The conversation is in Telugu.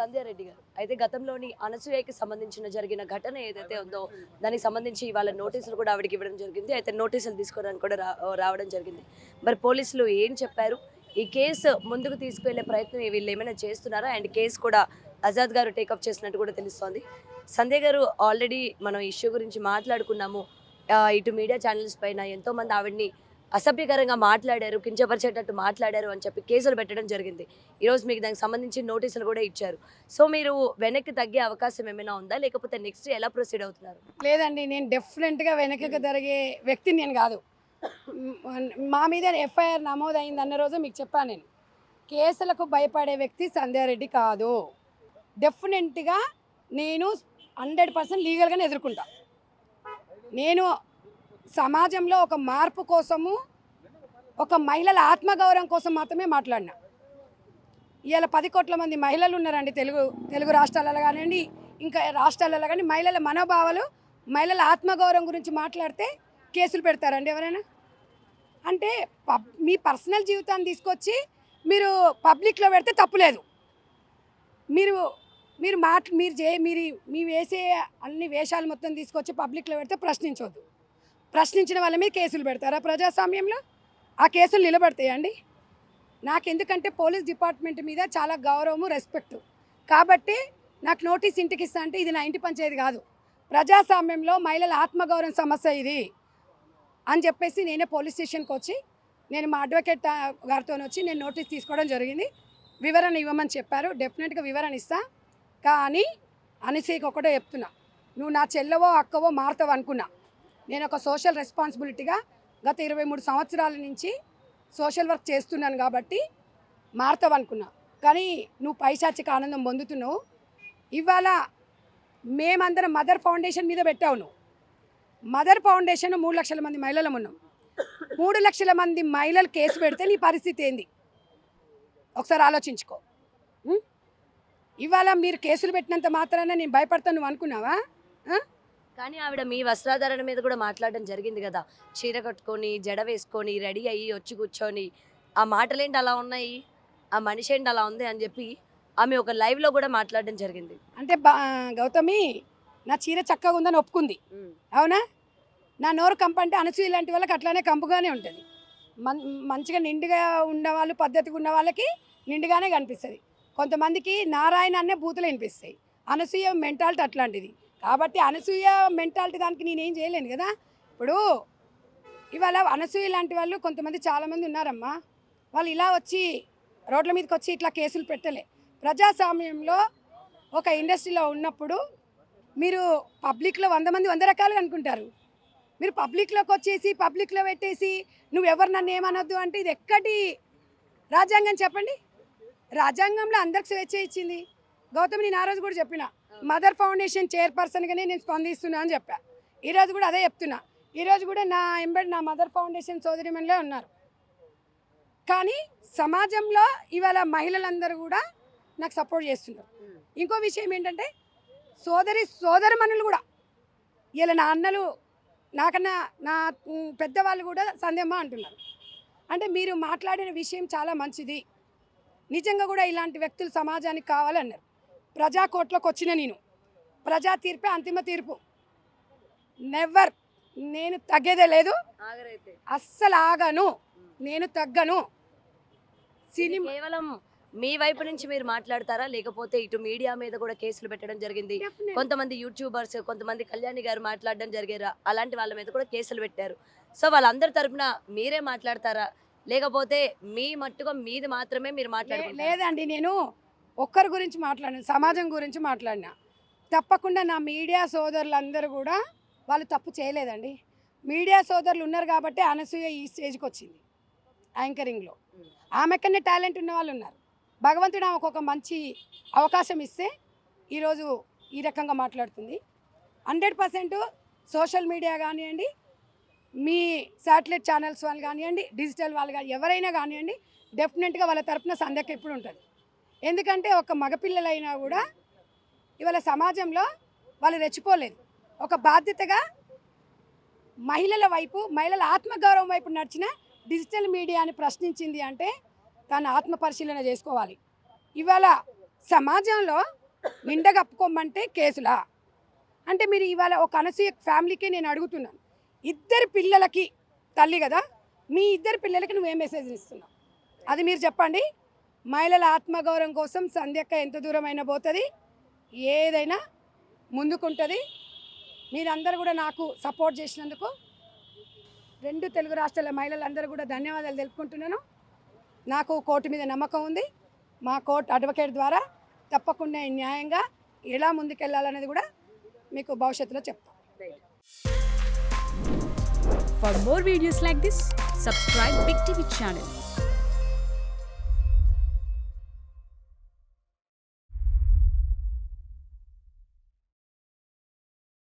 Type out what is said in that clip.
సంధ్యారెడ్డి గారు అయితే గతంలోని అనసూయకి సంబంధించిన జరిగిన ఘటన ఏదైతే ఉందో దానికి సంబంధించి ఇవాళ నోటీసులు కూడా ఆవిడకి ఇవ్వడం జరిగింది. అయితే నోటీసులు తీసుకోవడానికి కూడా రావడం జరిగింది. మరి పోలీసులు ఏం చెప్పారు, ఈ కేసు ముందుకు తీసుకువెళ్లే ప్రయత్నం వీళ్ళు ఏమైనా చేస్తున్నారా, అండ్ కేసు కూడా ఆజాద్ గారు టేకప్ చేసినట్టు కూడా తెలుస్తోంది. సంధ్య గారు ఆల్రెడీ మనం ఇష్యూ గురించి మాట్లాడుకున్నాము. ఇటు మీడియా ఛానల్స్ పైన ఎంతో మంది ఆవిడ్ని అసభ్యకరంగా మాట్లాడారు, కించపరిచేటట్టు మాట్లాడారు అని చెప్పి కేసులు పెట్టడం జరిగింది. ఈరోజు మీకు దానికి సంబంధించి నోటీసులు కూడా ఇచ్చారు. సో మీరు వెనక్కి తగ్గే అవకాశం ఏమైనా ఉందా, లేకపోతే నెక్స్ట్ ఎలా ప్రొసీడ్ అవుతున్నారు? లేదండి, నేను డెఫినెట్గా వెనక్కి జరిగే వ్యక్తిని నేను కాదు. మా మీద ఎఫ్ఐఆర్ నమోదైంది అన్న రోజు మీకు చెప్పాను. నేను కేసులకు భయపడే వ్యక్తి సంధ్యారెడ్డి కాదు. డెఫినెట్గా నేను 100% లీగల్గానే ఎదుర్కొంటా. నేను సమాజంలో ఒక మార్పు కోసము, ఒక మహిళల ఆత్మగౌరవం కోసం మాత్రమే మాట్లాడినా. ఇవాళ 10 కోట్ల మంది మహిళలు ఉన్నారండి తెలుగు రాష్ట్రాలలో కానివ్వండి, ఇంకా రాష్ట్రాలలో కానీ. మహిళల మనోభావాలు, మహిళల ఆత్మగౌరవం గురించి మాట్లాడితే కేసులు పెడతారండి ఎవరైనా? అంటే మీ పర్సనల్ జీవితాన్ని తీసుకొచ్చి మీరు పబ్లిక్లో పెడితే తప్పులేదు. మీరు మీరు మీ వేసే అన్ని వేషాలు మొత్తం తీసుకొచ్చి పబ్లిక్లో పెడితే ప్రశ్నించవద్దు. ప్రశ్నించిన వాళ్ళ మీద కేసులు పెడతారా ప్రజాస్వామ్యంలో? ఆ కేసులు నిలబడతాయండి? నాకెందుకంటే పోలీస్ డిపార్ట్మెంట్ మీద చాలా గౌరవము, రెస్పెక్ట్. కాబట్టి నాకు నోటీస్ ఇంటికి ఇస్తా అంటే ఇది నా ఇంటి పంచేది కాదు. ప్రజాస్వామ్యంలో మహిళల ఆత్మగౌరవం సమస్య ఇది అని చెప్పేసి నేనే పోలీస్ స్టేషన్కి వచ్చి, నేను మా అడ్వకేట్ గారితో వచ్చి నేను నోటీస్ తీసుకోవడం జరిగింది. వివరణ ఇవ్వమని చెప్పారు. డెఫినెట్గా వివరణ ఇస్తా. కానీ అనసూయకి ఒకటే చెప్తున్నా, నువ్వు నా చెల్లవో అక్కవో మారుతావు అనుకున్నా. నేను ఒక సోషల్ రెస్పాన్సిబిలిటీగా గత 23 సంవత్సరాల నుంచి సోషల్ వర్క్ చేస్తున్నాను కాబట్టి మారుతావు అనుకున్నా. కానీ నువ్వు పైశాచిక ఆనందం పొందుతున్నావు. ఇవాళ మేమందరం మదర్ ఫౌండేషన్ మీద పెట్టావు. నువ్వు మదర్ ఫౌండేషన్ 3 లక్షల మంది మహిళలు ఉన్నాం. 3 లక్షల మంది మహిళలు కేసు పెడితే నీ పరిస్థితి ఏంది ఒకసారి ఆలోచించుకో. ఇవాళ మీరు కేసులు పెట్టినంత మాత్రాన నేను భయపడతాను నువ్వు అనుకున్నావా? కానీ ఆవిడ మీ వస్త్రాధారణ మీద కూడా మాట్లాడడం జరిగింది కదా, చీర కట్టుకొని జడ వేసుకొని రెడీ అయ్యి వచ్చి కూర్చొని, ఆ మాటలేంటి అలా ఉన్నాయి, ఆ మనిషి ఏంటి అలా ఉంది అని చెప్పి ఆమె ఒక లైవ్లో కూడా మాట్లాడడం జరిగింది. అంటే గౌతమి నా చీర చక్కగా ఉందని ఒప్పుకుంది, అవునా? నా నోరు కంపు అంటే అనసూయ లాంటి వాళ్ళకి అట్లానే కంపుగానే ఉంటుంది. మంచిగా నిండుగా ఉన్నవాళ్ళు, పద్ధతిగా ఉన్న వాళ్ళకి నిండుగానే కనిపిస్తుంది. కొంతమందికి నారాయణ అనే బూతులు వినిపిస్తాయి. అనసూయ మెంటాలిటీ అట్లాంటిది. కాబట్టి అనసూయ మెంటాలిటీ దానికి నేనేం చేయలేను కదా. ఇప్పుడు ఇవాళ అనసూయ లాంటి వాళ్ళు కొంతమంది చాలామంది ఉన్నారమ్మా. వాళ్ళు ఇలా వచ్చి రోడ్ల మీదకి వచ్చి ఇట్లా కేసులు పెట్టలే. ప్రజాస్వామ్యంలో ఒక ఇండస్ట్రీలో ఉన్నప్పుడు మీరు పబ్లిక్లో 100 మంది 100 రకాలుగా అనుకుంటారు. మీరు పబ్లిక్లోకి వచ్చేసి పబ్లిక్లో పెట్టేసి నువ్వెవరు నన్ను ఏమనొద్దు అంటే ఇది ఎక్కడి రాజ్యాంగం చెప్పండి? రాజ్యాంగంలో అందరికి స్వేచ్ఛ ఇచ్చింది. గౌతమ్ నేను ఆ రోజు కూడా చెప్పిన, మదర్ ఫౌండేషన్ చైర్పర్సన్గానే నేను స్పందిస్తున్నా అని చెప్పా. ఈరోజు కూడా అదే చెప్తున్నా. ఈరోజు కూడా నా మదర్ ఫౌండేషన్ సోదరిమణులే ఉన్నారు. కానీ సమాజంలో ఇవాళ మహిళలందరూ కూడా నాకు సపోర్ట్ చేస్తున్నారు. ఇంకో విషయం ఏంటంటే సోదరిమణులు కూడా ఇలా నా అన్నలు నాకన్నా నా పెద్దవాళ్ళు కూడా సంధ్యమ్మ అంటున్నారు. అంటే మీరు మాట్లాడిన విషయం చాలా మంచిది. నిజంగా కూడా ఇలాంటి వ్యక్తులు సమాజానికి కావాలన్నారు. ప్రజా కోర్టులోకి వచ్చిన నేను ప్రజా తీర్పే అంతిమ తీర్పు. నెవర్, నేను తగ్గేదే లేదు, అస్సలు ఆగను, నేను తగ్గను. కేవలం మీ వైపు నుంచి మీరు మాట్లాడతారా, లేకపోతే ఇటు మీడియా మీద కూడా కేసులు పెట్టడం జరిగింది? కొంతమంది యూట్యూబర్స్, కొంతమంది కళ్యాణి గారు మాట్లాడడం జరిగారు, అలాంటి వాళ్ళ మీద కూడా కేసులు పెట్టారు. సో వాళ్ళందరి తరపున మీరే మాట్లాడతారా, లేకపోతే మీ మట్టుగా మీది మాత్రమే మీరు మాట్లాడారు? లేదండి, నేను ఒక్కరి గురించి మాట్లాడిన, సమాజం గురించి మాట్లాడినా. తప్పకుండా నా మీడియా సోదరులందరూ కూడా వాళ్ళు తప్పు చేయలేదండి. మీడియా సోదరులు ఉన్నారు కాబట్టి అనసూయ ఈ స్టేజ్కి వచ్చింది యాంకరింగ్లో. ఆమెకన్నా టాలెంట్ ఉన్న వాళ్ళు ఉన్నారు. భగవంతుడు ఆమెకు ఒక మంచి అవకాశం ఇస్తే ఈరోజు ఈ రకంగా మాట్లాడుతుంది. 100% సోషల్ మీడియా కానివ్వండి, మీ శాటిలైట్ ఛానల్స్ వాళ్ళు కానివ్వండి, డిజిటల్ వాళ్ళు కానీ ఎవరైనా కానివ్వండి, డెఫినెట్గా వాళ్ళ తరపున సంధ్యకి ఎప్పుడు ఉంటుంది. ఎందుకంటే ఒక మగపిల్లలైనా కూడా ఇవాళ సమాజంలో వాళ్ళు రెచ్చిపోలేదు. ఒక బాధ్యతగా మహిళల వైపు, మహిళల ఆత్మగౌరవం వైపు నడిచిన డిజిటల్ మీడియాని ప్రశ్నించింది అంటే తన ఆత్మ పరిశీలన చేసుకోవాలి. ఇవాళ సమాజంలో నిండగప్పుకోమంటే కేసులా? అంటే మీరు ఇవాళ ఒక అనసూయ ఫ్యామిలీకి నేను అడుగుతున్నాను, ఇద్దరు పిల్లలకి తల్లి కదా, మీ ఇద్దరు పిల్లలకి నువ్వేం మెసేజ్ ఇస్తున్నావు అది మీరు చెప్పండి. మహిళల ఆత్మగౌరవం కోసం సంధ్యక్క ఎంత దూరమైనా పోతుంది, ఏదైనా ముందుకుంటుంది. మీరందరూ కూడా నాకు సపోర్ట్ చేసినందుకు 2 తెలుగు రాష్ట్రాల మహిళలందరూ కూడా ధన్యవాదాలు తెలుపుకుంటున్నాను. నాకు కోర్టు మీద నమ్మకం ఉంది. మా కోర్టు అడ్వకేట్ ద్వారా తప్పకుండా న్యాయంగా ఎలా ముందుకెళ్ళాలనేది కూడా మీకు భవిష్యత్తులో చెప్తాం. For more videos like this, subscribe Big TV channel.